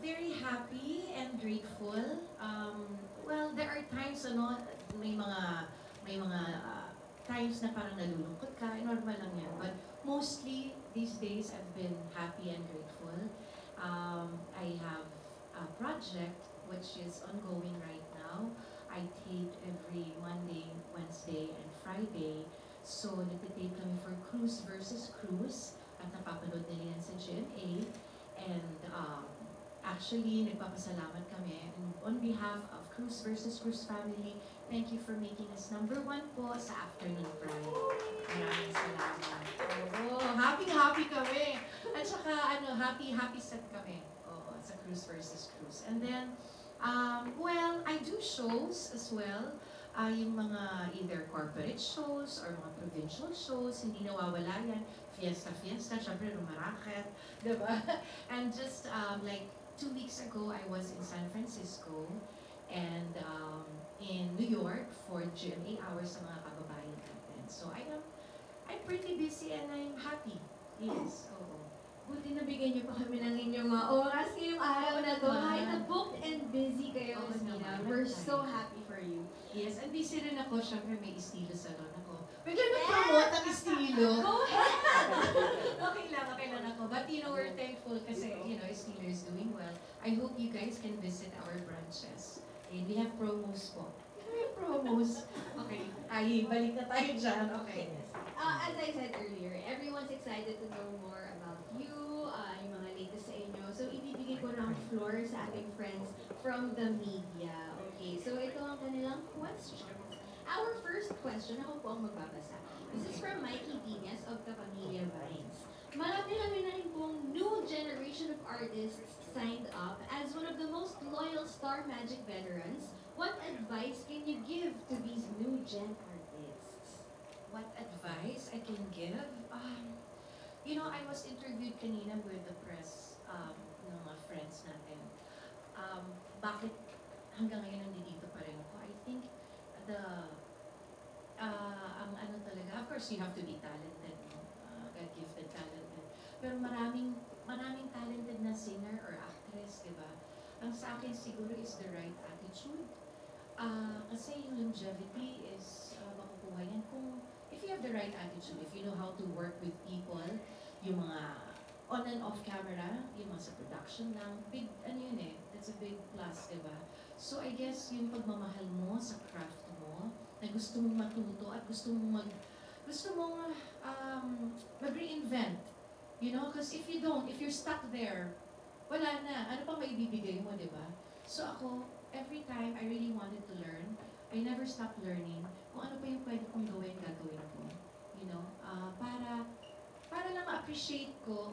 very happy and grateful. Well, there are times, may mga times na parang nalulungkot ka, normal lang yan. But mostly, these days, I've been happy and grateful. I have a project which is ongoing right now. I tape every Monday, Wednesday, and Friday. So, nagtitape kami for Cruise versus Cruise at napapanood nila yan sa GMA. And actually, nagpapasalamat kami. And on behalf of Cruise versus Cruise family, thank you for making us #1 po sa Afternoon Pride. Maraming salamat. Oo, happy kami. At saka, happy set kami. Oo, sa Cruise versus Cruise. And then, well, I do shows as well. Yung mga either corporate shows or mga provincial shows, hindi nawawala yan. Fiesta, syempre rumaraket, diba? And just like 2 weeks ago, I was in San Francisco and in New York for GMA hours sa mga kababayan natin. So I'm pretty busy and I'm happy. Yes, oo. Buti nabigyan niyo pa kami ng inyong oras ngayong araw na to. Kahit na booked and busy kayo, Miss Mina. We're so happy for you. Yes, and busy rin ako. Siyempre may estilo salon ako. Bigla nag-promote ang estilo. Go ahead! Okay lang ako. But we're thankful kasi, Estilo is doing well. I hope you guys can visit our branches. And we have promos po. May promos. Okay, balik na tayo dyan. Okay. As I said earlier, everyone's excited to know more about you, yung mga latest sa inyo. So, ibibigay ko ng floor sa ating friends from the media. Okay, so ito ang kanilang questions. Our first question, ako po ang magbabasa. This is from Mikey Venus of Kapamilya Vines. Marami-rami na rin pong new generation of artists signed up. As one of the most loyal Star Magic veterans, what advice can you give to these new gen artists? What advice I can give? I was interviewed kanina with the press, ng mga friends natin. Bakit hanggang ngayon nandito pa rin ako? I think ang talaga, of course you have to be talented, God-gifted talented. Pero maraming talented na singer or actress, di ba? Ang sa akin siguro is the right attitude. Kasi yung longevity is makukuha yan kung if you have the right attitude, if you know how to work with people, yung mga on and off camera, yung mga sa production lang, big, that's a big plus, diba? So I guess yung pagmamahal mo sa craft mo, na gusto mong matuto at gusto mong mag-reinvent. Because if you're stuck there, wala na. Ano pang maibibigay mo, diba? So ako, every time I really wanted to learn, I never stopped learning kung ano pa yung pwede kong gagawin ko. Para lang ma-appreciate ko,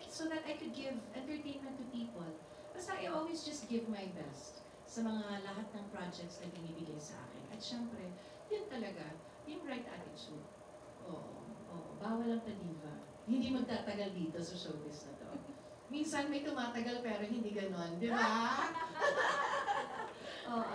so that I could give entertainment to people. Basta I always just give my best sa mga lahat ng projects na binibigay sa akin. At syempre, yun talaga, yung right attitude. Oo, bawal ang padiva. Hindi magtatagal dito sa showbiz na to. Minsan may tumatagal pero hindi ganon, di ba?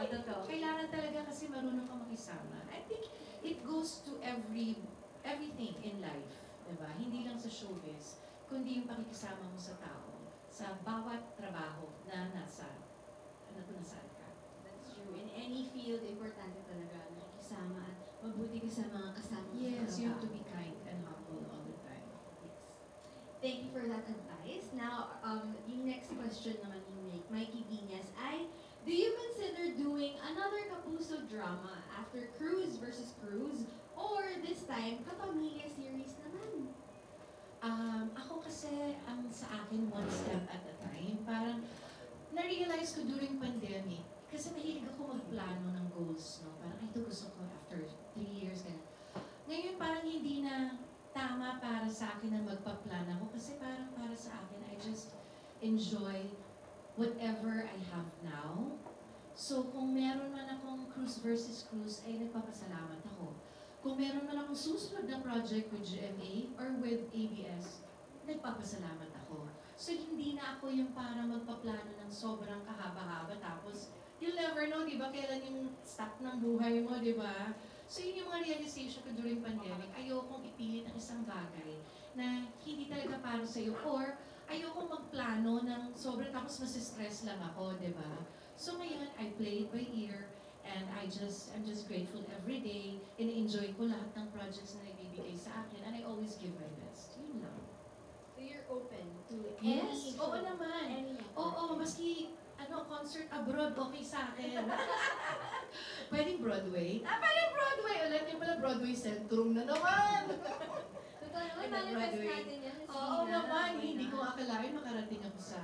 Totoo. Kailangan talaga kasi marunong ka makisama. I think it goes to everything in life, di ba? Hindi lang sa showbiz, kundi yung pakikisama mo sa tao, sa bawat trabaho na nasaan ka. That's true. In any field, importante talaga nakikisama at mabuti ka sa mga kasama. Yes, you have to be kind and humble all the time. Yes. Thank you for that advice. Now, yung next question naman ni Mikey Venus ay, do you consider doing another Kapuso drama after Cruise versus Cruise or this time Kapamilya series naman? Ako kasi, sa akin, one step at a time. Parang, na-realize ko during pandemic, kasi mahilig ako magplano ng goals, no? Parang, ito gusto ko after 3 years, ganun. Ngayon, parang hindi na tama para sa akin na magpa-plan ako kasi parang para sa akin, I just enjoy whatever I have now. So, kung meron man akong Cruise versus Cruise, ay nagpapasalamat ako. Kung meron man akong susunod na project with GMA or with ABS, nagpapasalamat ako. So, hindi na ako yung para magpaplano ng sobrang kahaba-haba tapos you'll never know, di ba, kailan yung stop ng buhay mo, di ba? So, yun yung mga realization ko during pandemic. Ayokong ipilit ang isang bagay na hindi talaga para sa'yo or ayokong magplano ng sobrang tapos mas masistress lang ako, di ba? So ngayon, I play it by ear, and I'm just grateful every day, and-enjoy ko lahat ng projects na ibibigay sa akin, and I always give my best. Yun lang. So you're open to Yes, any oo show, naman. any Oo, maski concert abroad, okay sa akin. Pwedeng Broadway? Pwedeng Broadway! Alam niyo pala, Broadway Centrum na naman! Totoo naman, And then manifest Broadway. natin yan. Miss Oo Gina. naman, Why hindi ko not? akalain makarating ako sa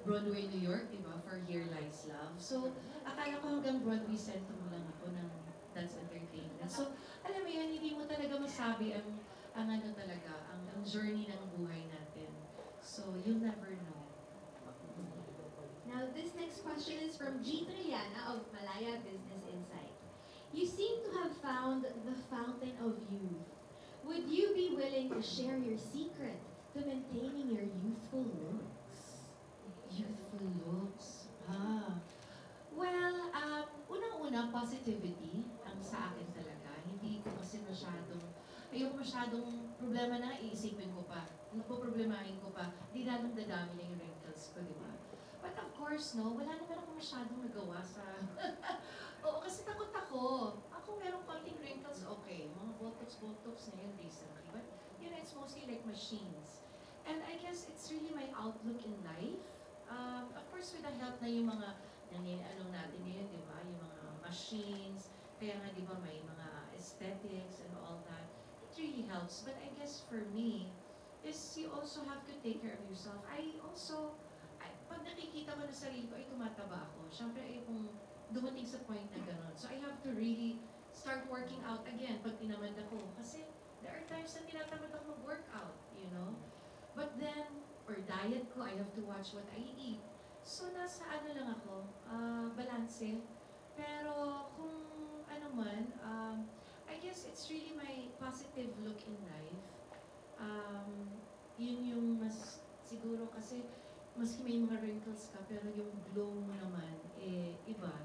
Broadway, New York, di ba? For Here Lies Love. So, akala ko hanggang Broadway Centrum lang ako ng Dance Entertainment. So, alam mo yun, hindi mo talaga masabi ang ano talaga, ang journey ng buhay natin. So, you'll never know. Now, this next question is from G. Triana of Malaya Business Insight. You seem to have found the fountain of youth. Would you be willing to share your secret to maintaining your youthful looks? Youthful looks. Well, unang-una, positivity ang sa akin talaga. Hindi ko kasi ayoko masyadong problema na iisipin ko pa. Napoproblemahin ko pa. Di lalong dadami na yung wrinkles ko, di ba? But of course, no, wala naman ako masyadong nagawa sa... Oo, kasi takot ako. Ako merong konting wrinkles, okay. Mga botox na yun recently. But, it's mostly like machines. And I guess it's really my outlook in life. Of course, with the help na yung mga natin ngayon, di ba? Yung mga machines, kaya nga, di ba, may mga aesthetics and all that. It really helps. But I guess for me, is you also have to take care of yourself. Pag nakikita ko na sarili ko, ay tumataba ako. Siyempre, ayokong dumating sa point na gano'n. So I have to really start working out again pag tinamad ako. Kasi there are times na tinatamad ako mag-workout, you know? But then, for diet ko, I have to watch what I eat. So nasa ano lang ako, balanse. Pero kung ano man, I guess it's really my positive look in life. Yun yung mas siguro kasi maski may mga wrinkles ka, pero yung glow mo naman, iba.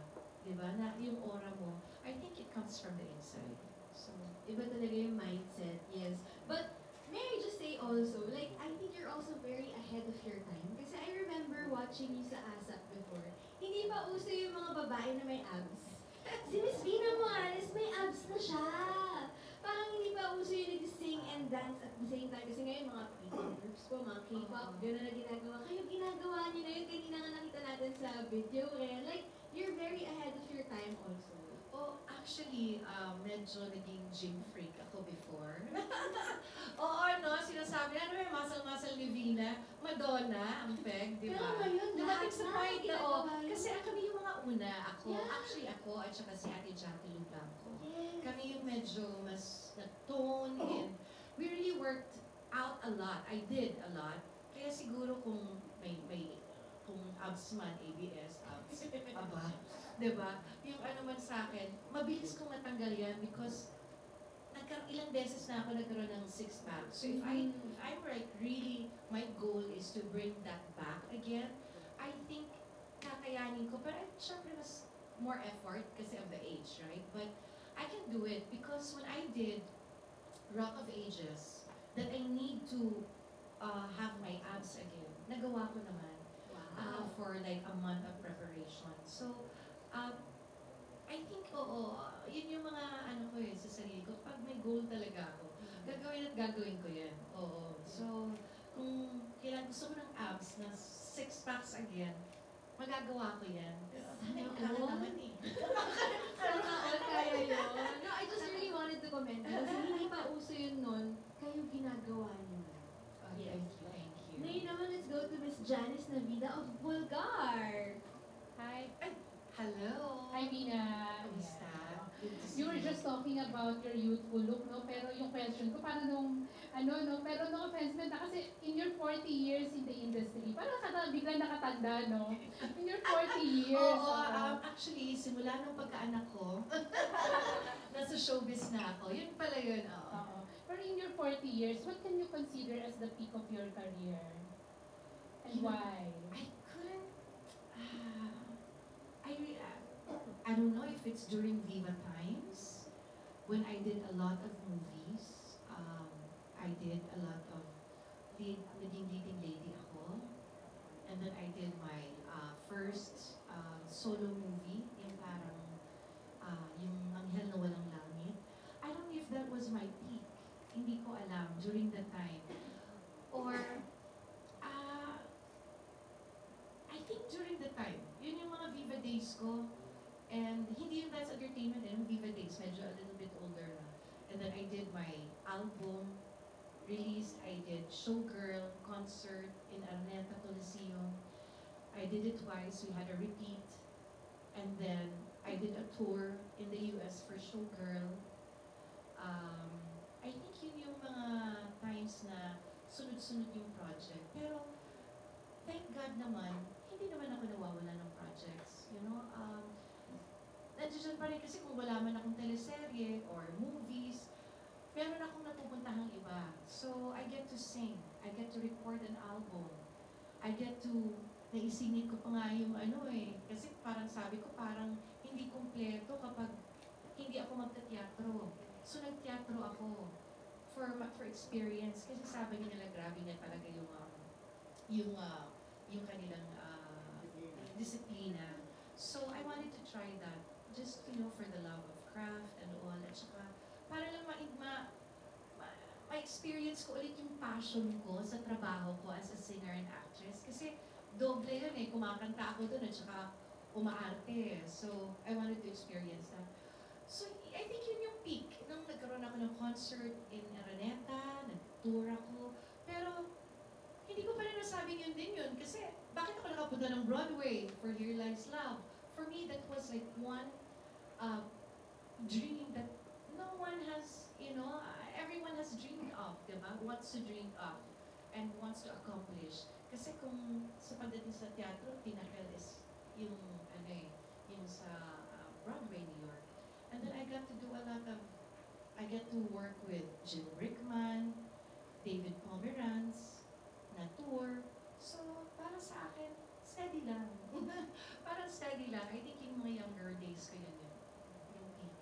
Diba? Na yung aura mo, I think it comes from the inside. So, Iba talaga yung mindset, yes. But may I just say also, like, I think you're also very ahead of your time. Kasi I remember watching you sa ASAP before. Hindi pa uso yung mga babae na may abs. Si Miss Vina Morales, may abs na siya. Parang hindi pa uso yung nag-sing and dance at the same time. Kasi ngayon, mga P-pop groups po, mga K-pop, gano'n na ginagawa. Kayo, ginagawa niyo na yun. Kanina nga nakita natin sa video. Kaya, like, you're very ahead of your time also. oh, actually, medyo naging gym freak ako before. Oo, no? Sinasabi, ano yung muscle ni Vina? Madonna, ang peg, di ba? Pero ngayon, Dumating lahat sa na point na, ginagawa yun. kasi kami yung mga una, ako, Yeah. actually ako, at saka si Ate Jacqueline Blanco. Yes. Kami yung medyo mas nag-tone and we really worked out a lot. I did a lot. Kaya siguro kung kung abs man, ABS, abs, aba, diba? Yung ano man sa akin, mabilis kong matanggal yan because ilang beses na ako nagkaroon ng six-pack. So if I'm like really, my goal is to bring that back again, I think kakayanin ko. Pero syempre mas more effort kasi of the age, right? But I can do it because when I did Rock of Ages, that I need to have my abs again, nagawa ko naman. For like a month of preparation. So, I think, yun yung mga ano ko sa sarili ko. Pag may goal talaga ako, gagawin ko yan. Oo. So, kung kailan gusto ko ng abs na six-packs again, magagawa ko yan. Sana yung kaya naman eh. Sana all kaya yun. No, I just really wanted to comment. Kasi hindi pa uso yun nun, kayo ginagawa niyo. Yes. Thank you. Ngayon naman, let's go to Miss Janice Navida of Bulgar. Hi. Hello. Hi, Mina. Kamusta? Good to see You were just talking about your youthful look, no? Pero yung question ko, parang pero no offense, Menta, kasi in your 40 years in the industry, parang biglang nakatanda, no? In your 40 years. Oo, actually, simula nung pagkaanak ko, nasa showbiz na ako. Yun pala yun, oo. Oo. Pero in your 40 years, what can you consider as the peak of your career? And why? I couldn't, I don't know if it's during Viva Times, when I did a lot of movies. I did a lot of naging leading lady ako. And then I did my solo movie, yung parang yung Anghel na Walang Langit. I don't know if that was my peak. Hindi ko alam during that time. Or, I think during the time, yun yung mga Viva days ko. And hindi yung That's Entertainment, yung Viva days, medyo a little bit older na. And then I did my album release. I did Showgirl concert in Araneta Coliseum. I did it twice. We had a repeat. And then I did a tour in the US for Showgirl. I think yun yung mga times na sunod-sunod yung project. Pero thank God naman, hindi naman ako nawawala ng projects. You know, nandiyan pa rin kasi kung wala man akong teleserye or movies, meron akong napupuntahang iba. So, I get to sing. I get to record an album. I get to, naisingit ko pa nga yung kasi parang sabi ko, parang hindi kumpleto kapag hindi ako magta-teatro. So, nag-teatro ako for experience. Kasi sabi nila, grabe niya talaga yung kanilang disiplina. So, I wanted to try that. Just, for the love of craft and all. At saka, para lang ma-experience ko ulit yung passion ko sa trabaho ko as a singer and actress. Kasi, doble yun kumakanta ako dun at saka umaarte. So, I wanted to experience that. So, I think yun yung peak. Nung nagkaroon ako ng concert in Araneta, nag-tour ako. Pero, hindi ko pa rin nasabing yun din yun. Kasi, bakit ako nakapunta ng Broadway for Here Lies Love? For me, that was like one dream that no one has, everyone has dreamed of, diba? Wants to dream of and wants to accomplish. Kasi kung sa pagdating sa teatro, pinakal is yung sa Broadway, New York. And then I got to do I get to work with Jim Brickman, David Pomeranz, na tour. So, para sa akin, steady lang. Parang steady lang. I think yung mga younger days ko yun. Yung peak.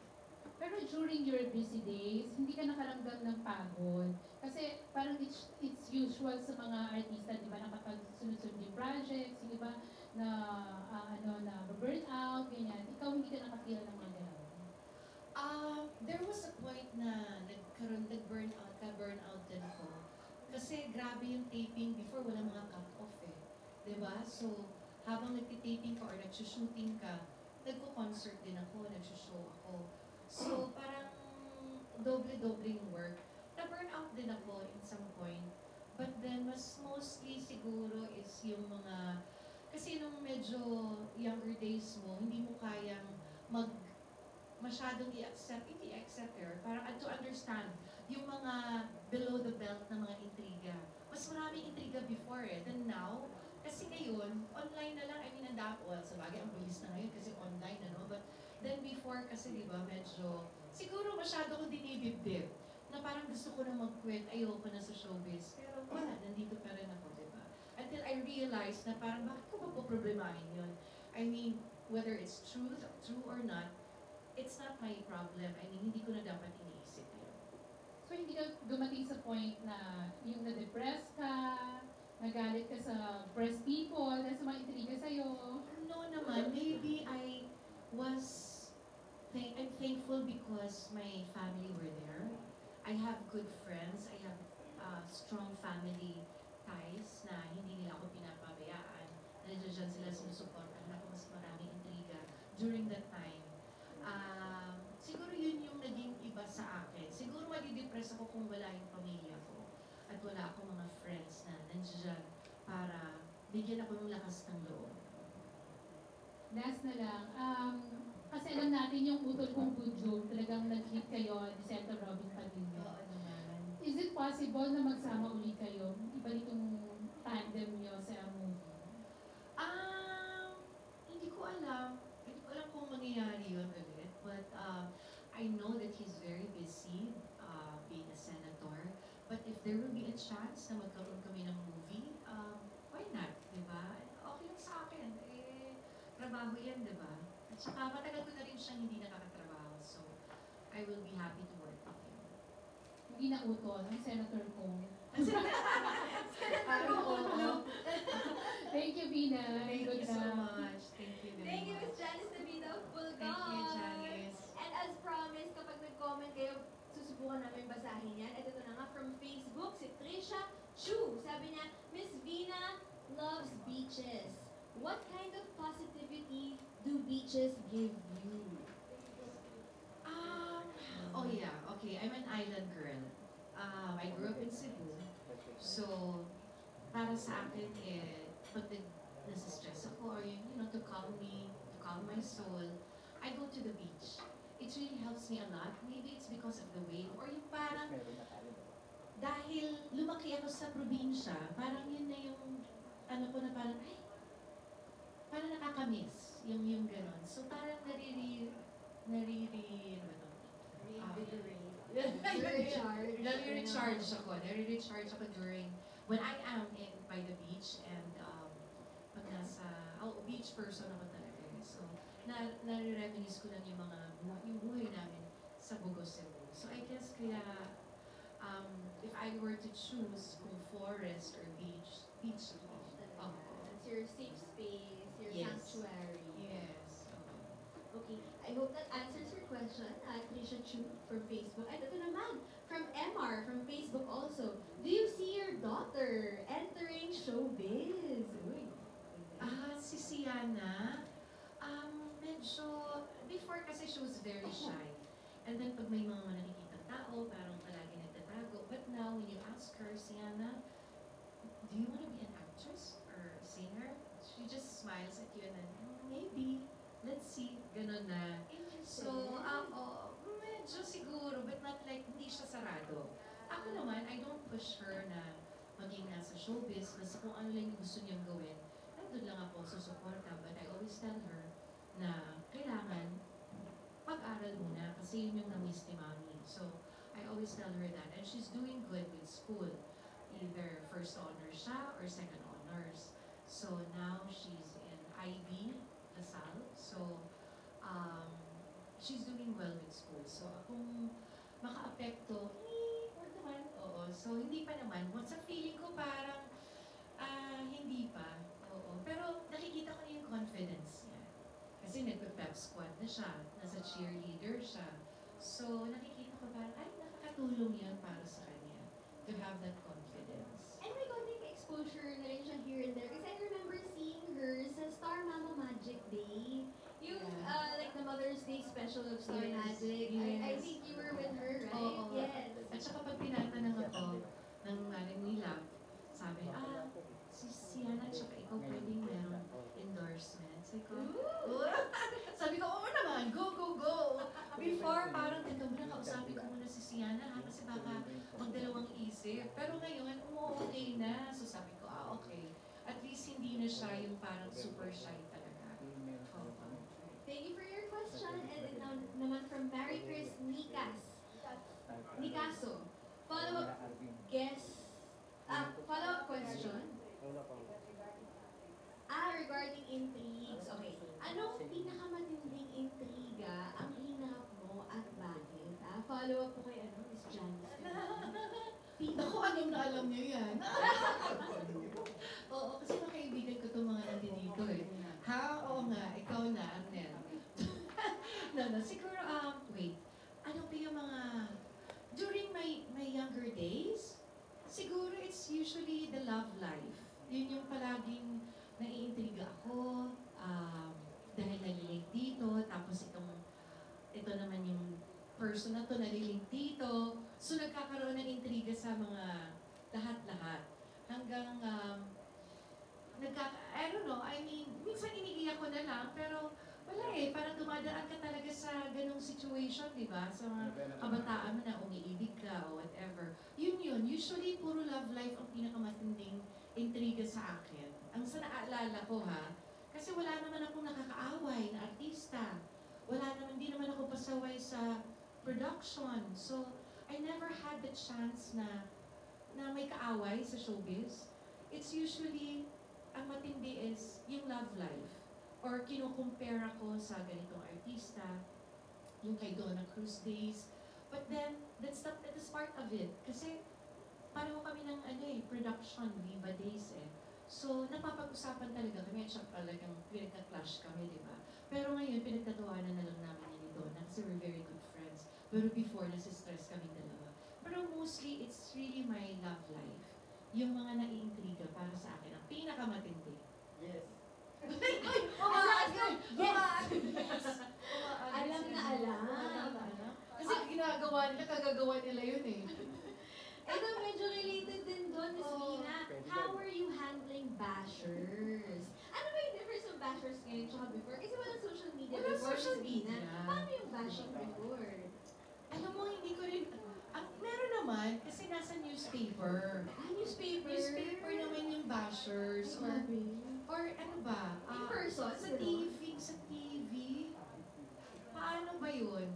Pero during your busy days, hindi ka nakaramdam ng pagod. Kasi parang it's usual sa mga artista, di ba, na kapag sunod-sunod yung projects, yung iba na, na burn out, ganyan. Ikaw hindi ka nakafeel ng mga gano'n. There was a point na nag-burnout din ako. Kasi grabe yung taping before, walang mga cut-off Diba? So, habang nagtitaping ka or nagsushooting ka, nagko-concert din ako, nagsushow ako. So, parang doble-doble yung work. Na-burnout din ako in some point. But then, mostly siguro is yung mga, kasi nung medyo younger days mo, hindi mo kayang masyadong hindi accept parang to understand yung mga below the belt na mga intriga. Mas maraming intriga before than now. Kasi ngayon, online na lang, sabagay, ang bilis na ngayon kasi online But then before kasi, di ba, medyo, siguro masyado ko dinibibdib na parang gusto ko na mag-quit, ayoko na sa showbiz. Pero wala, nandito pa rin ako, di ba? Until I realized na parang, bakit ko ba poproblemahin yun? I mean, whether it's true or not, it's not my problem. I mean, hindi ko na dapat iniisip yun. So, hindi ka dumating sa point na yung na-depress ka, nagalit ka sa press people, dahil sa mga intriga sa'yo? No naman. Maybe I'm thankful because my family were there. I have good friends. I have strong family ties na hindi nila ako pinapabayaan. Nandiyan sila sinusuportahan ako mas maraming intriga during that time. Siguro yun yung naging iba sa akin. Siguro madidepress ako kung wala yung pamilya ko. At wala akong mga friends na nandiyan para bigyan ako ng lakas ng loob. Last na lang, kasi alam natin yung utol kong good joke, talagang nag-hit kayo ni Senator Robin Padilla. Oo naman. Is it possible na magsama ulit kayo? Ibalik yung tandem nyo sa movie? Hindi ko alam. Hindi ko alam kung mangyayari yun ulit. But I know that he's very busy being a senator. But if there will be a chance na magkaroon kami ng movie, why not? Diba? Okay lang sa akin. Trabaho yan, diba? At saka matagal ko na rin siyang hindi nakakatrabaho. So, I will be happy to work with him. Hindi na utol, ang senator ko. Parang Thank you, Bina. Thank you so much. Thank you very Thank you, much. Ms. What kind of positivity do beaches give you? Um, oh yeah, okay. I'm an island girl. I grew up in Cebu. So, para sa akin, pag nasa-stress ako or to calm me, to calm my soul, I go to the beach. It really helps me a lot. Maybe it's because of the wave or yung parang dahil lumaki ako sa probinsya, parang yun na yung ano ko na parang, ay, parang nakakamiss yung ganon. So parang ano ba to? Recharge. Nare-recharge ako during when I am by the beach and pag beach person ako talaga. So, nare-reminisce ko lang yung buhay namin sa Bugos, Cebu. So, I guess kaya if I were to choose kung forest or beach ako. That's your safe space, your Yes. sanctuary. Yes. Okay, I hope that answers your question. Trisha Chu from Facebook. And ito naman, from MR from Facebook also. Do you see your daughter entering showbiz? Uy. Si Siana, medyo, before kasi she was very shy. And then pag may mga nakikita tao, parang palagi nagtatago. But now, when you ask her, Siana, do you want to be an actress or a singer? She just smiles at you and then, maybe, let's see, ganun na. So, medyo siguro, but not like, hindi siya sarado. Ako naman, I don't push her na maging nasa showbiz, basta kung ano lang yung gusto niyang gawin, nandun lang ako susuporta. But I always tell her na kailangan pag-aral muna kasi yun yung na-miss ni Mami. So, I always tell her that. And she's doing good with school. Either first honors siya or second honors. So, now she's in IB, Lasal. So, she's doing well with school. So, kung maka-apekto, wag naman, oo. So, hindi pa naman. Sa feeling ko parang, hindi pa. Oo. Pero nakikita ko na yung confidence niya. Kasi nagpe-pep squad na siya. Nasa cheerleader siya. So, nakikita ko parang, ay, nakakatulong yan para sa kanya. To have that confidence. And may konting exposure na rin siya here and there. Kasi I remember seeing her sa Star Mama Magic Day. Yung, like the Mother's Day special of Star Yes. Magic. Yes. I think you were with her, right? Oo. Yes. At saka pag tinatanong ako ng nanay nila, sabi, si Siana, tsaka ikaw pwedeng merong endorsement. Sabi ko, oo naman, go, go, go! Before, parang teka muna, kausapin ko muna si Siana, kasi baka magdalawang isip. Pero ngayon, okay na. So sabi ko, okay. At least hindi na siya yung parang super shy talaga. Thank you for your question. And then now naman from Mary Chris Nicaso. Follow-up question. Regarding intrigues. Okay. Anong pinakamatinding intriga ang hinarap mo at bakit? Follow-up po kay Miss Janice. Naku, alam na alam niyo yan. Oo, kasi mga kaibigan ko itong mga nandito eh. Oo nga, ikaw na, Arnel. No, siguro, wait. Ano pa yung mga, during my younger days, siguro it's usually the love life. Yun yung palaging naiintriga ako, dahil nalilink dito, tapos ito naman yung person na to nalilink dito. So nagkakaroon ng intriga sa mga lahat-lahat. Hanggang, I don't know, I mean, minsan iniiyak ko na lang, pero wala parang dumadaan ka talaga sa ganong situation, di ba? Sa mga kabataan mo na umiibig ka o whatever. Yun, usually puro love life ang pinakamatinding intriga sa akin. Ang sa naaalala ko kasi wala naman akong nakakaaway na artista. Hindi naman ako pasaway sa production. So, I never had the chance na may kaaway sa showbiz. It's usually, ang matindi is yung love life. Or kinukumpare ako sa ganitong artista, yung kay Donna Cruz days. But then, that's part of it. Kasi, pareho kami ng production, Viva Days So, napapag-usapan talaga kami at saka talagang pinagka-clash kami, di ba? Pero ngayon, pinagtatawanan na lang namin ni Donna kasi we're very good friends. Pero before, nasistress kami dalawa. Pero mostly, it's really my love life. Yung mga naiintriga para sa akin, ang pinakamatindi. Yes. bashers. Ano ba yung difference ng bashers ngayon tsaka before? Kasi walang social media Walang before, social Miss Vina. media. Paano yung bashing before? Alam mo, hindi ko rin, meron naman, kasi nasa newspaper. Newspaper? Newspaper naman yung bashers. Or ano ba? In person? Sa TV. Sa TV. Paano ba yun?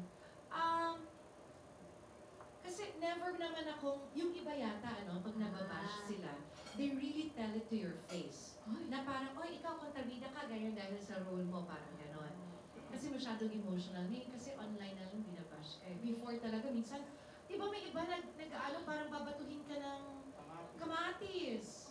Kasi never naman akong, yung iba yata, pag nababash sila, they really tell it to your face. Na parang, ikaw kontrabida ka, ganyan dahil sa role mo, parang gano'n. Kasi masyadong emotional. Ngayon kasi online na lang binabash ka. Before talaga, minsan, di ba may iba nag-aalo, parang babatuhin ka ng kamatis.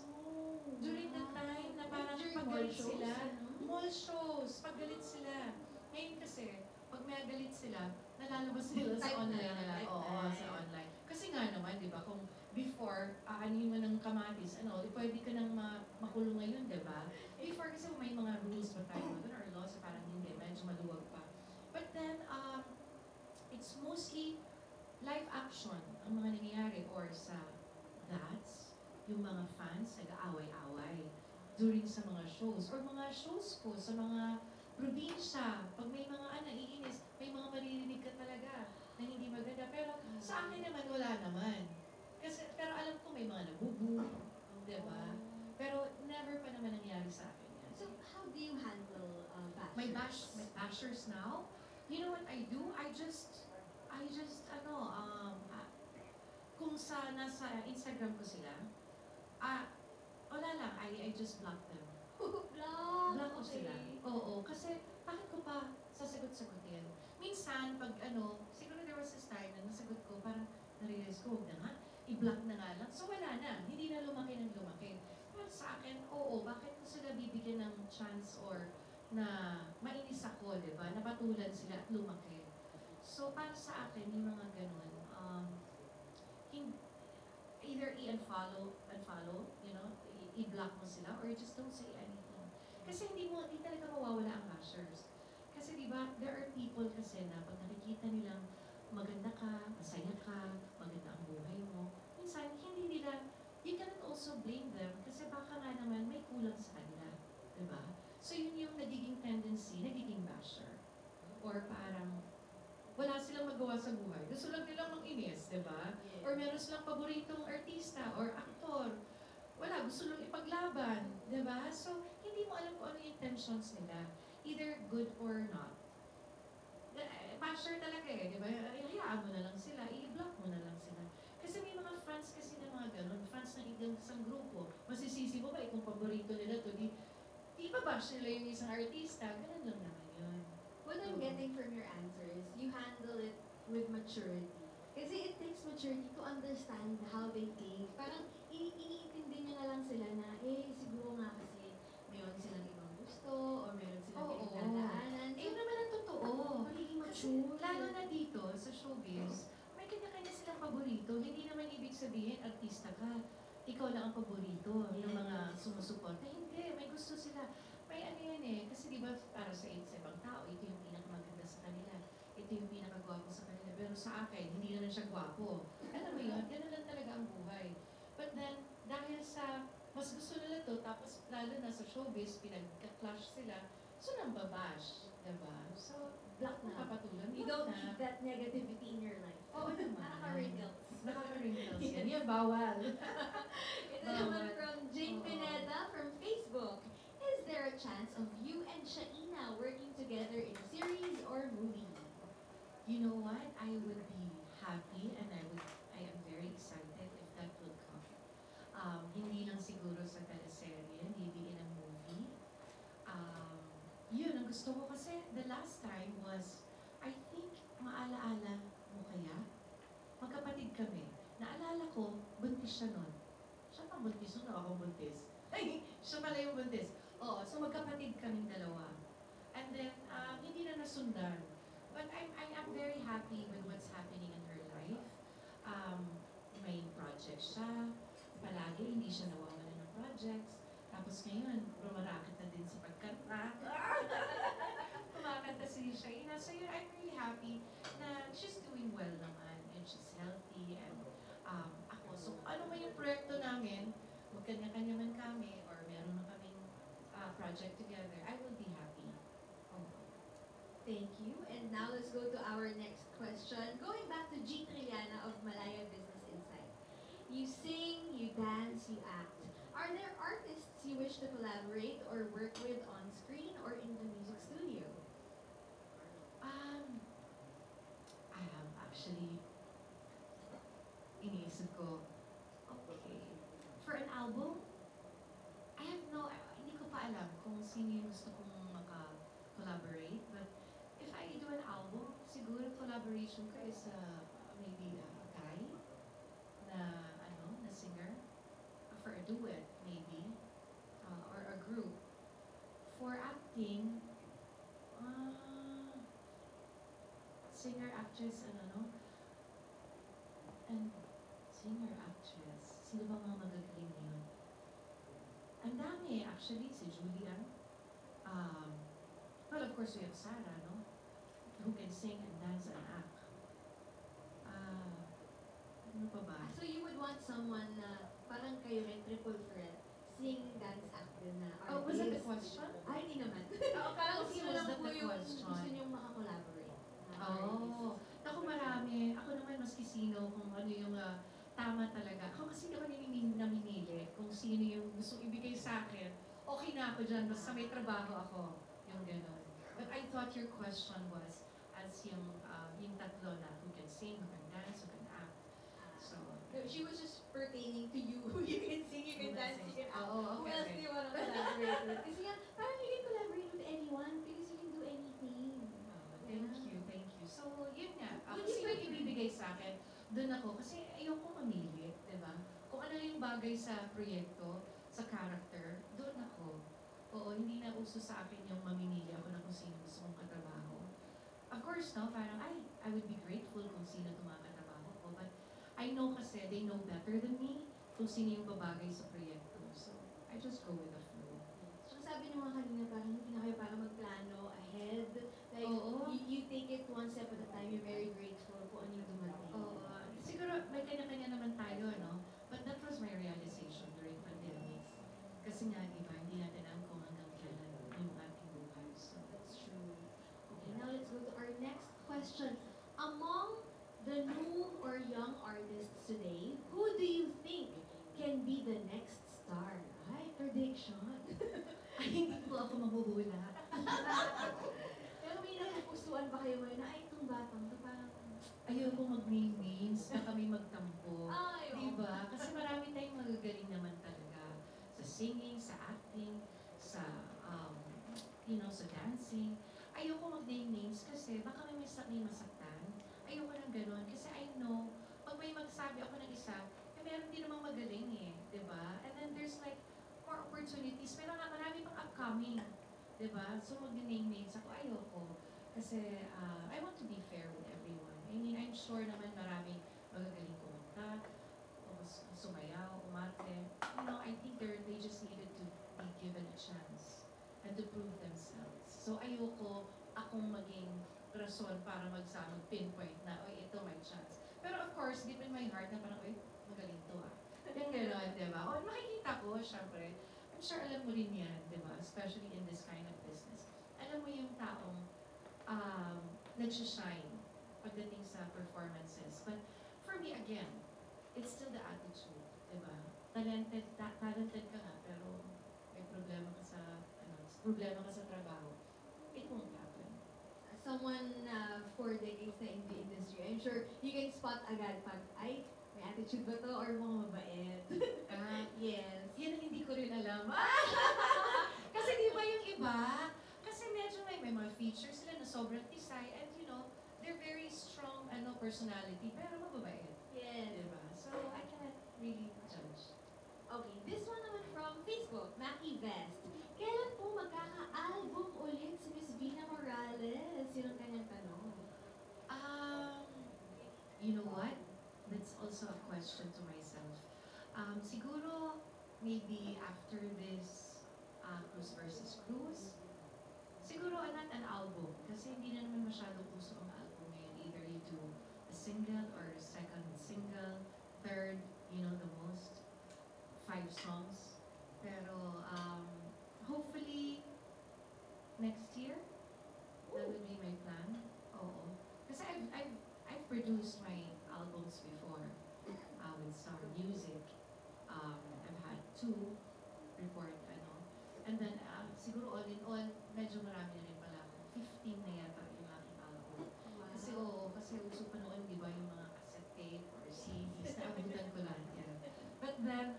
During the time na parang paggalit sila, mall shows, paggalit sila. Ngayon kasi, pag may galit sila, nalalabas sila sa Type online na, nila. type Oo, na. sa online. Kasi nga naman, di ba, kung before, aanin mo ng kamatis, pwede ka nang makulong ngayon, di ba? Before kasi may mga rules pa tayo doon, or laws, parang hindi, medyo maluwag pa. But then, it's mostly live action ang mga nangyayari, or sa flats, yung mga fans nag-aaway-away during sa mga shows, or mga shows ko sa mga probinsya, pag may mga naiinis, may mga maririnig ka talaga na hindi maganda. Pero sa akin naman, wala naman. Pero alam ko may mga nabubu, di ba? Pero never pa naman nangyari sa akin yan. So, how do you handle bashers? My bashers now, you know what I do? I just, kung nasa Instagram ko sila, wala lang, I just block them. Block ko sila. Oo, kasi bakit ko pa sasagot-sagutin? Minsan, pag siguro there was this time na nasagot ko, parang narealize ko, huwag na nga, i-block na nga lang. So wala na, hindi na lumaki ng lumaki. Pero sa akin, oo, bakit ko sila bibigyan ng chance or na mainis ako, di ba? Napatulan sila at lumaki. So para sa akin, yung mga ganun, either i-unfollow, i-block mo sila, or just don't say anything. Kasi hindi talaga mawawala ang bashers. Kasi di ba, there are people kasi na pag nakikita nilang maganda ka, masaya ka, maganda ang buhay mo, minsan hindi nila, you cannot also blame them kasi baka nga naman may kulang sa kanila. Di ba? So yun yung nagiging tendency, nagiging basher. Or parang, wala silang magawa sa buhay. Gusto lang nilang mang-inis, di ba? Or meron silang paboritong artista or aktor. Wala, gusto lang ipaglaban, di ba? So, hindi mo alam kung ano yung intentions nila. Either good or not. Basher talaga di ba? Hayaan mo na lang sila, i-block mo na lang sila. Kasi may mga fans kasi na mga ganun, fans ng isang grupo. Masisisi mo ba kung paborito nila to, di ba bash nila yung isang artista? Ganun lang naman yun. What I'm getting from your answer is you handle it with maturity. Kasi it takes maturity to understand how they think. Parang iniintindi nyo na lang sila na, siguro nga kasi mayroon silang ibang gusto or mayroon silang pinagdadaanan. Yun naman ang totoo. Magiging Kasi mature. lalo na dito sa showbiz, may kanya-kanya silang paborito. Hindi naman ibig sabihin, artista ka, ikaw lang ang paborito ng mga sumusuporta. Hindi, may gusto sila. May yan kasi di ba para sa ibang tao, ito yung pinakamaganda sa kanila. Ito yung pinakagwapo sa kanila. Pero sa akin, hindi naman siya gwapo. Alam mo yun, ganun lang talaga ang buhay. But then, dahil sa mas gusto nila to, tapos lalo na sa showbiz, pinagka-clash sila, so nang babash, diba? So, Block na. kapatulan, You don't need that negativity in your life. Oo naman. Nakaka-wrinkles. Nakaka-wrinkles yan. Yan, bawal. Ito naman from Jane Pineda from Facebook. Is there a chance of you and Shaina working together in a series or movie? You know what? I would be happy and I am very excited if that would come. Hindi lang siguro sa teleserye, hindi in a movie. Yun, ang gusto ko kasi the last time was, I think, maalaala mo kaya? Magkapatid kami. Naalala ko, buntis siya nun. Siya pang buntis nun, ako buntis. Ay, siya pala yung buntis. Oo, so magkapatid kaming dalawa. And then, hindi na nasundan. But I am very happy with what's happening in her life. May project siya. Palagi, hindi siya nawawala ng projects. Tapos ngayon, rumaraket na din sa pagkanta. Kumakanta si Shaina. So yun, I'm really happy na she's doing well naman. And she's healthy. And ako, so ano man yung proyekto namin, magkanya-kanya man kami, or meron na project together, I will be happy. Oh. Thank you. And now let's go to our next question. Going back to G. Triana of Malaya Business Insight. You sing, you dance, you act. Are there artists you wish to collaborate or work with on screen or in the music studio? I have actually iniisip ko, okay, for an album, I have no, hindi ko pa alam kung sino yung gusto kong maka-collaborate, but if I do an album, siguro collaboration ko is maybe a guy na singer, for a duet maybe, or a group. For acting, singer, actress, and singer, actress. Sino ba mga magagaling yun? Ang dami, actually, si Julian. Well, of course, we have Sarah, no? Who can sing and dance and act. Ano pa ba? So you would want someone na parang kayo rin triple threat, sing, dance, act din na artist? Oh, was that the question? Ay, hindi naman. Parang Kung sino was lang that po the yung question? gusto niyong makakollaborate na Oh, artist? ako marami. Ako naman maski sino kung ano yung tama talaga. Ako kasi naman namimili kung sino yung gusto ibigay sa akin. Okay na ako dyan, basta may trabaho ako. Yung gano'n. But I thought your question was as yung tatlo na who can sing, who can dance, who can act. So, No, she was just pertaining to you. You can sing, you can dance, you can act. Oo, Who okay, else okay. do you want to collaborate with? Kasi nga, parang you can collaborate with anyone because you can do anything. Thank you, thank you. So, yun nga. Would Kung you sino prefer- ibibigay sa akin, doon ako. Kasi ayoko mamili, di ba? Kung ano yung bagay sa proyekto, sa character, doon ako. Oo, hindi na uso sa akin yung mamimili ako na kung sino gusto kong katrabaho. Of course, no, parang, I would be grateful kung sino tumakatrabaho ko. But I know kasi they know better than me kung sino yung babagay sa proyekto. So, I just go with the flow. So sabi niyo nga kanina, parang hindi na kayo para magplano ahead. Like, Oo. you take it one step at a time. You're very grateful kung ano yung dumating. Oo, siguro may kanya-kanya naman tayo, no? But that was my realization during pandemic. Kasi nga, di ba, hindi natin alam kung hanggang kailan yung ating buhay. So, That's true. Okay, now let's go to our next question. Among the new or young artists today, who do you think can be the next star? Ay, prediction. ay, hindi po ako mahuhula. Pero may napupusuan ba kayo ngayon na, ay, itong batang to parang, Ayoko mag-name names, baka may magtampo. ay, Di ba? Kasi marami tayong magagaling naman talaga. Sa singing, sa acting, sa, sa dancing. Ayoko mag-name names kasi baka may masaktan. Ayoko ng ganun. Kasi I know, pag may magsabi ako ng isa, meron din namang magaling eh. Di ba? And then there's like more opportunities. Pero nga marami pang upcoming. Di ba? So mag-name names ako, ayoko. Kasi I want to be fair with everyone. I mean, I'm sure naman marami magagaling kumanta, o sumayaw, umarte. I think they just needed to be given a chance and to prove themselves. So ayoko akong maging rason para pinpoint na, oy, ito my chance. Pero of course, deep in my heart na parang, oy, magaling to ah. Yung gano'n, di ba? O makikita ko, syempre, I'm sure alam mo rin yan, di ba? Especially in this kind of business. Alam mo yung taong nag-shine pagdating sa performances. But for me, again, it's still the attitude, di ba? Talented ka nga, pero may problema ka sa trabaho. It won't happen. someone 4 decades na in the industry, I'm sure you can spot agad pag, ay, may attitude ba to or mga mabait? Yes. Yan ang hindi ko rin alam. Kasi di ba yung iba, kasi medyo may mga features sila na sobrang tisay and they're very strong personality, pero mababait. Yes. Diba? So, I cannot really judge. Okay, this one naman from Facebook, Mackie Vest. Kailan po magkaka-album ulit si Miss Vina Morales? Yun ang kanyang tanong. You know what? That's also a question to myself. Siguro, maybe after this Cruz versus Cruz, siguro not an album. Kasi hindi na naman masyadong uso ang album ngayon. Either you do a single or a second single, third, the most, 5 songs. Pero hopefully, next year, that would be my plan. Oo. Kasi I've produced my albums before with Star Music. I've had two record, and then siguro all in all, medyo marami na rin pala ako. 15 na yata yung aking album. Kasi kasi uso pa noon, di ba, yung mga cassette tape or CDs, naabutan ko lahat yan. But then,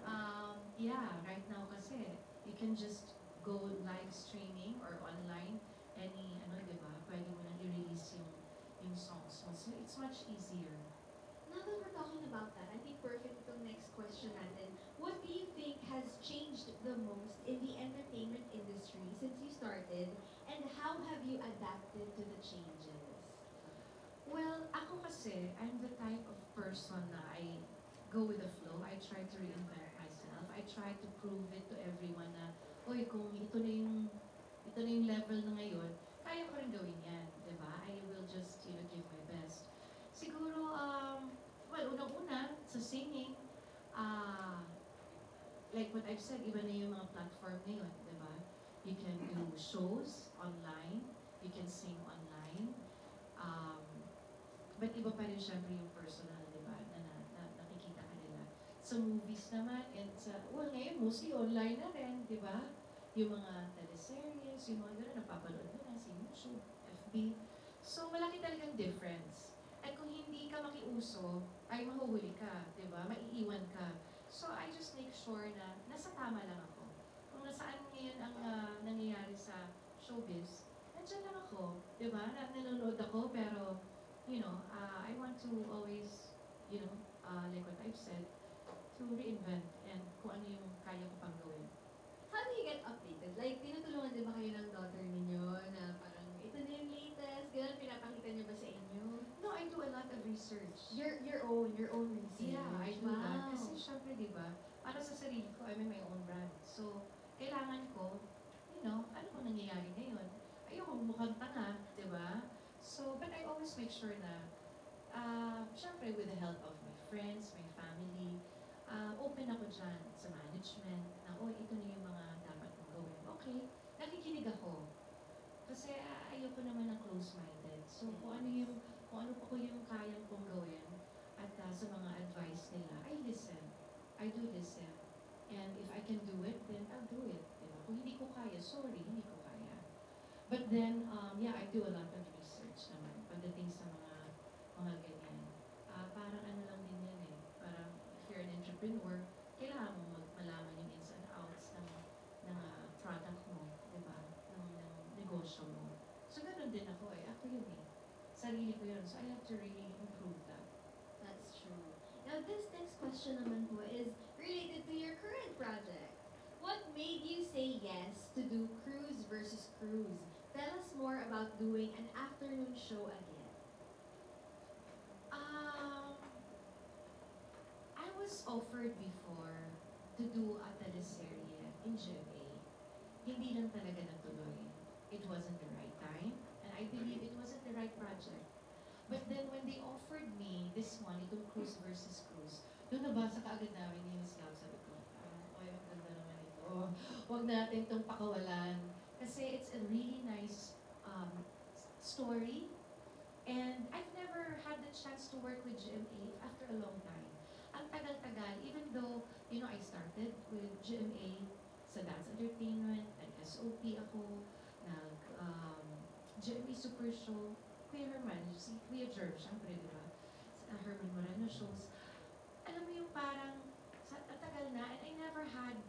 yeah, right now kasi, you can just go live streaming or online, di ba, pwede mo nang i-release yung songs mo. So, it's much easier. Now that we're talking about that, I think perfect itong next question natin. What do you think has changed the most in the entertainment industry since you started, and how have you adapted to the changes? Well, ako kasi, I'm the type of person na I go with the flow. I try to reinvent myself. I try to prove it to everyone na, oy, kung ito na yung level na ngayon, kaya ko rin gawin yan, di ba? I will just, give my best. Siguro, well, unang-una, sa singing, like what I've said, iba na yung mga platform ngayon, di ba? You can do shows online, you can sing online, but iba pa rin syempre yung personal, di ba, na nakikita ka nila. Sa movies naman, and well, ngayon, mostly online na rin, di ba? Yung mga teleseries, yung mga gano'n, napapanood mo na sa YouTube, FB. So, malaki talagang difference. At kung hindi ka makiuso, ay mahuhuli ka, di ba? Maiiwan ka. So, I just make sure na nasa tama lang ako. Kung nasaan ngayon ang nangyayari sa showbiz, nandiyan lang ako, di ba? Nanonood ako, pero, I want to always, like what I've said, to reinvent and kung ano yung kaya ko pang gawin. How do you get updated? Like, tinutulungan din ba kayo ng daughter ninyo na parang, ito na yung latest, gano'n, pinapakita niyo ba sa inyo? No, I do a lot of research. Your own research. Yeah, I do that. Wow. Kasi syempre, di ba, para sa sarili ko, I mean, my own brand. So, kailangan ko, ano kung nangyayari ngayon? Ayoko mukhang tanga, di ba? So, but I always make sure na, syempre, with the help of my friends, my family, open ako dyan sa management na, ito na yung mga dapat mong gawin. Okay, nakikinig ako. Kasi ayoko naman ng close-minded. So, kung ano pa ko yung kayang kong gawin at sa mga advice nila, I listen. I do listen. And if I can do it, then I'll do it. Diba? Kung hindi ko kaya, sorry, hindi ko kaya. But then, yeah, I do a lot of research naman pagdating sa mga ganyan. Parang ano lang din yan eh. Parang if you're an entrepreneur, kailangan mo malaman yung ins and outs ng product mo, di ba? Ng negosyo mo. So, ganun din ako eh. Ako yun eh. Sarili ko yun. So, I have to really improve that. That's true. Now, this next question naman po is related to your current project. What made you say yes to do Cruise versus Cruise? Tell us more about doing an afternoon show again. I was offered before to do a teleserye in GMA. Hindi lang talaga natuloy. It wasn't the right time, and I believe it wasn't the right project. But then when they offered me this one, itong Cruise versus Cruise, doon nabasa kaagad namin yung Love, sabi ko, ang ganda naman ito. Huwag natin itong pakawalan. Kasi it's a really nice story. And I've never had the chance to work with GMA after a long time. Ang tagal-tagal, even though, I started with GMA sa Dance Entertainment, nag-SOP ako, GMA Super Show, Kuya Herman, si Kuya Jerv, syempre, di ba? Sa Herman Moreno shows. Alam mo yung parang, tagal na, and I never had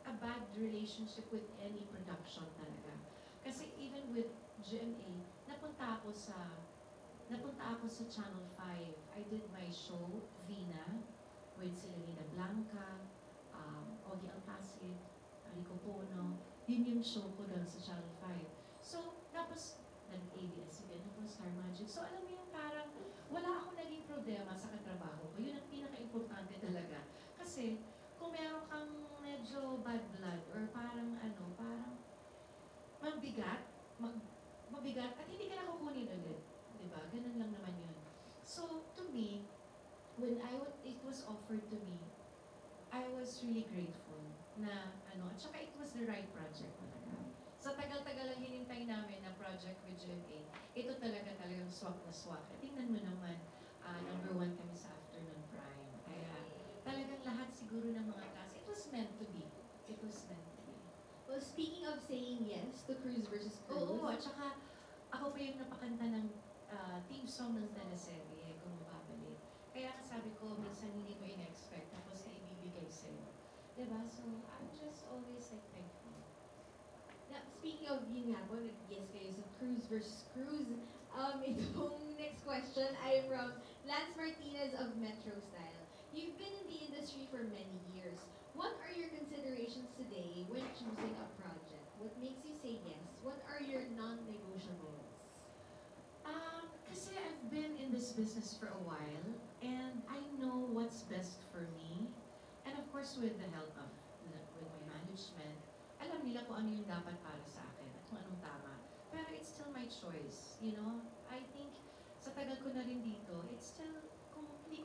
a bad relationship with any production talaga. Kasi even with GMA, napunta ako sa Channel 5. I did my show, Vina, with sila Nina Blanca, Ogie Alcacid, Rico Pono. Yun yung show ko doon sa Channel 5. So, tapos, nag-ABS-CBN ako, Star Magic. So, alam mo yung parang, wala akong naging problema sa katrabaho ko. Yun ang pinaka-importante talaga. Kasi, kung meron kang medyo bad blood, or parang mabigat, at hindi ka nakukunin ulit. Diba? Ganun lang naman yun. So, to me, when it was offered to me, I was really grateful na, ano, at saka it was the right project talaga. Sa tagal-tagal ang hinintay namin na project with GMA, ito talagang swak na swak. At tingnan mo naman, number 1 kami sa afternoon prime. Kaya talagang lahat siguro ng mga cast, it was meant to be. It was meant to be. Well, speaking of saying yes to Cruz versus Cruz. Oo, at saka ako pa yung napakanta ng theme song ng teleserye, kung mababalik. Kaya sabi ko, minsan hindi mo in-expect, tapos na ibibigay sa'yo. Diba? So, I'm just always like thankful. Now, speaking of yun nga po, nag-yes kayo sa Cruz versus Cruz. Itong next question ay from Lance Martinez of Metro Style. You've been in the industry for many years. What are your considerations today when choosing a project? What makes you say yes? What are your non-negotiables? Kasi I've been in this business for a while, and I know what's best for me. And of course, with the help of with my management, alam nila kung ano yung dapat para sa akin at kung anong tama. Pero it's still my choice, you know? I think, sa tagal ko na rin dito, it's still, kung hindi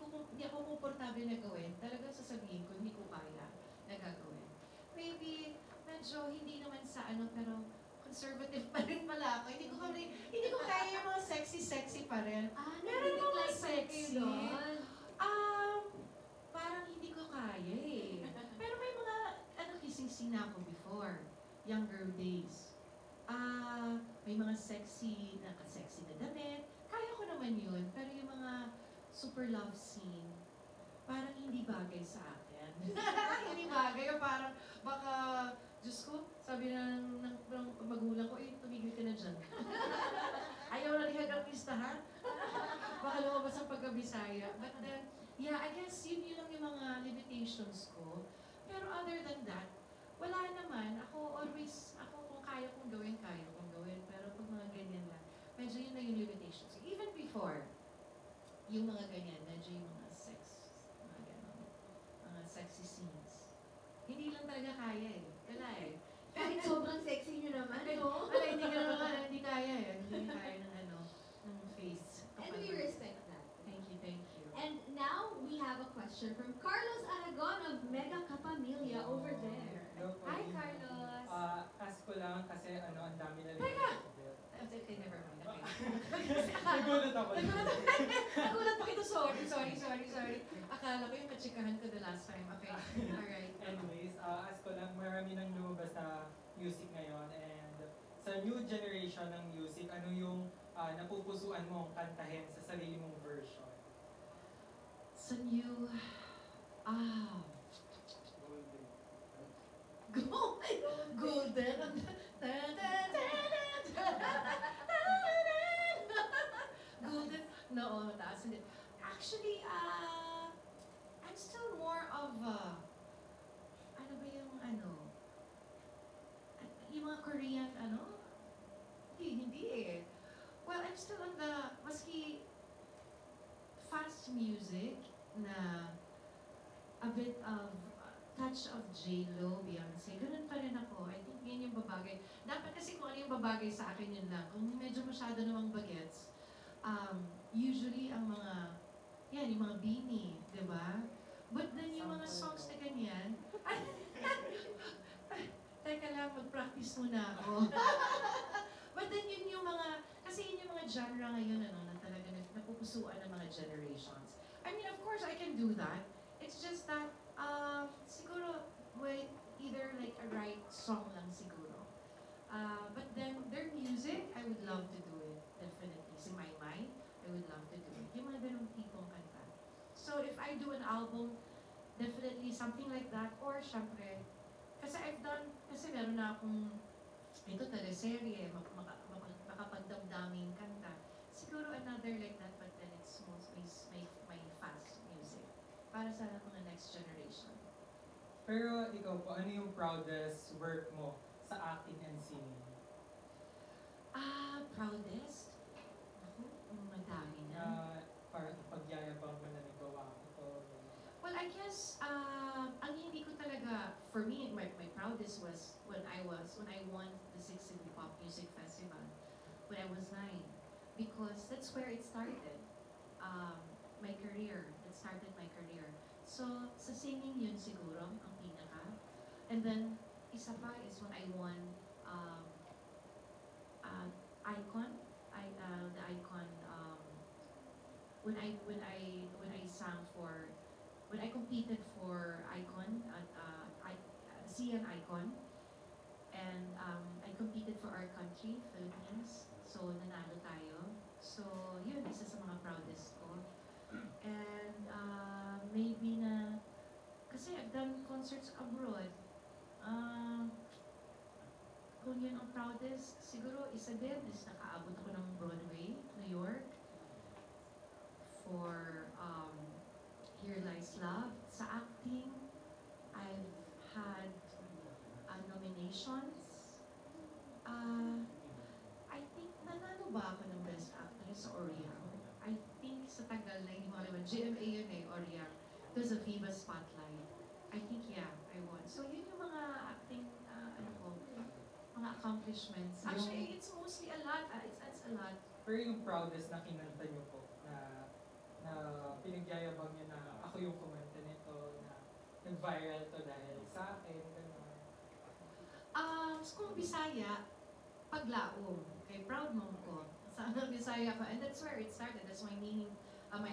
ako komportable na gawin, talagang sasabihin ko, hindi ko kaya na gagawin. Maybe, medyo hindi naman sa ano, pero conservative pa rin pala ako. Hindi ko kaya yung mga sexy pa rin. Meron yung mga sexy. Parang hindi ko kaya eh. Pero may mga, kissing na ako before. Younger days. May mga sexy na damit. Kaya ko naman yun. Pero yung mga super love scene, parang hindi bagay sa akin. Hindi bagay. Parang baka, Diyos ko, sabi ng magulang ko, tumigil ka na dyan. Ayaw na lihat ang listahan. Baka lumabas ang pagkabisaya. But then, yeah, I guess yun lang yung mga limitations ko. Pero other than that, wala naman. Ako kung kaya kong gawin. Pero pag mga ganyan lang, medyo yun na yung limitations. Even before, yung mga ganyan, medyo yung mga mga ganon, mga sexy scenes. Hindi lang talaga kaya eh. Wala eh. Kahit sobrang sexy nyo naman, no? Wala, hindi kaya eh. Hindi kaya ng face. And we respect that. Thank you. And now, we have a question from Carlos Aragon of Mega Capamilya over there. Hello po. Hi, Carlos! Ask ko lang kasi ang dami na rin. Teka! Okay, never mind. Okay. Nagulat ako. Nagulat pa ito. Sorry. Akala ko yung katsikahan ko the last time. Okay, alright. Anyways, ask ko lang, marami nang lumabas na music ngayon and sa new generation ng music, ano yung napupusuan mong kantahin sa sarili mong version? Sa new... Golden. Golden. No, that's it. Actually, I'm still more of ano ba yung yung mga Korean hindi eh. Well, I'm still on the maski fast music na a bit of touch of J-Lo, Beyonce, ganun pa rin ako. I think yun yung babagay. Dapat kasi kung ano yung babagay sa akin yun lang. Kung medyo masyado namang bagets, usually ang mga, yung mga Beanie, di ba? But then yung mga songs na ganyan, teka lang, mag-practice muna ako. But then yun yung mga, kasi yun yung mga genre ngayon, na talaga napupusuan ng mga generations. I mean, of course, I can do that. It's just that, siguro, with either like a right song lang siguro. But then, their music, I would love to do it, definitely. Si My Mind, I would love to do it. Yung mga ganong tipong kanta. So, if I do an album, definitely something like that, or syempre, kasi meron na akong, ito teleserye, makapagdamdaming kanta. Siguro another like that, but then it's mostly my fast music. Para sa mga next generation. Pero ikaw po, ano yung proudest work mo sa acting and singing? Proudest? Ako, madami na. Parang pagyayabang mo na nagawa ko to. Well, I guess, ang hindi ko talaga, for me, my proudest was when I won the Six City Pop Music Festival when I was 9. Because that's where it started. My career. It started my career. So, sa singing yun siguro, ang pinaka. And then, isa pa is when I won Icon, the Icon, when I sang for, when I competed for Icon at CN Icon, and I competed for our country, Philippines, so nanalo tayo. So yun, isa sa mga proudest ko. And maybe na, kasi I've done concerts abroad. Kung yun ang proudest, siguro isa din is nakaabot ako ng Broadway, New York, for Here Lies Love. Sa acting, I've had nominations. I think nanalo ba ako ng Best Actress sa Oriang? I think sa tagal na hindi mo alam, GMA yun eh, Oriang. It was a Viva Spotlight. I think, yeah, I won. So yun yung mga acting, mga accomplishments. Actually, it's mostly a lot. It's a lot. Pero yung proudest na kinanta niyo po, na pinagyayabang niyo na ako yung kumanta nito, na nag-viral to dahil sa akin, gano'n. Kung Bisaya, Paglaom. Okay, proud mom ko. Sa Bisaya ko. And that's where it started. That's my meaning,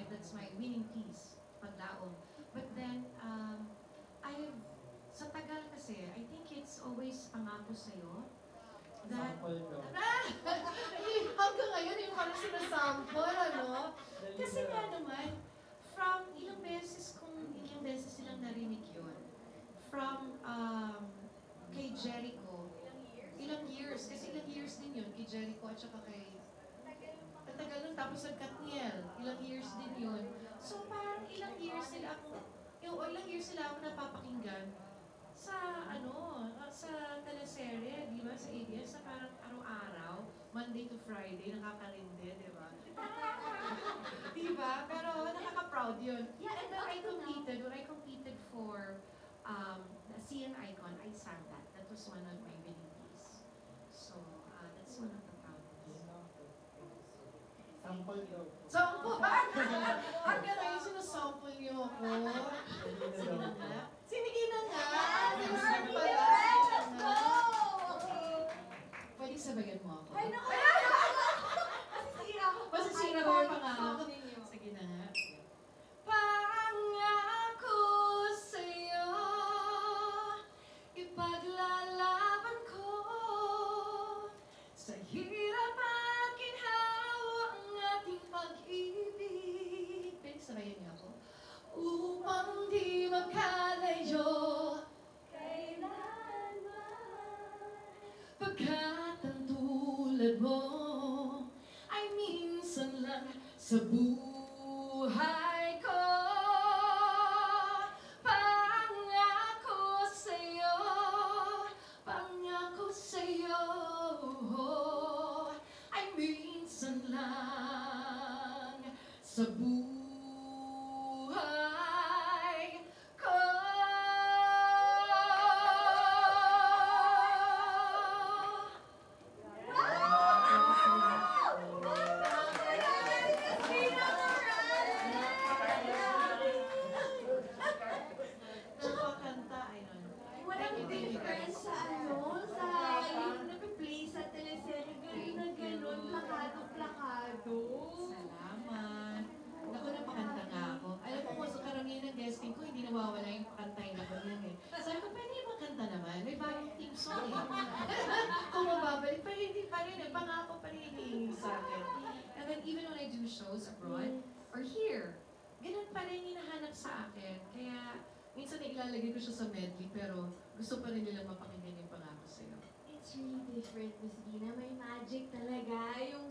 that's my winning piece, Paglaom. But then, sa tagal kasi, I think it's always pangako sa'yo. That, Sample daw. hanggang ngayon, yung parang sinasample, ano? Kasi nga naman, from ilang beses silang narinig yun. From kay Jericho, ilang years, kasi ilang years din yun, kay Jericho at saka kay Tagal nun, tapos sa Katniel, ilang years din yun. So parang ilang years nila ako napapakinggan sa sa teleserye, di ba, sa ABS, sa parang araw-araw, Monday to Friday, nakakarindi, di ba? Di ba? Pero nakaka-proud yun. Yeah, and when I competed for the CN Icon, I sang that. That was one of my winning piece. So, that's one of the proudest. Sample daw. Sample! Hanggang ngayon sinasample niyo ako. Sige na nga. Sige na nga! Sinasample na. Let's go! Pwede sabayan mo ako. Ay, naku! Masisira ko. Masisira ko yung pangako. Sige na nga. Pangako sa'yo, ipaglalaban ko sa hirap at ginhawa ang ating pag-ibig. Pwede sabayan niyo ako? Upang di magkalayo kailanman, pagkat ang tulad mo ay minsan lang sa buhay ko. Pangako sa'yo, ay minsan lang sa buhay ko. Tsaka kanta, ayun. Walang difference sa sa yung napiplay sa teleserye, gano'n na gano'n, plakado-plakado. Salamat. Naku, napakanta nga ako. Alam mo kung sa karamihan ng guesting ko, hindi nawawala yung pakantay na ganyan eh. Sabi ko, pwede yung makanta naman. May bagong team song eh. Kung mababalik, pero hindi pa rin eh. Pangako pa rin hinihingi sa akin. And then even when I do shows abroad, or here, ganun pa rin hinahanap sa akin. Kaya, minsan ilalagay ko siya sa medley, pero gusto pa rin nilang mapakinggan yung pangako sa'yo. It's really different, Miss Gina. May magic talaga. Yung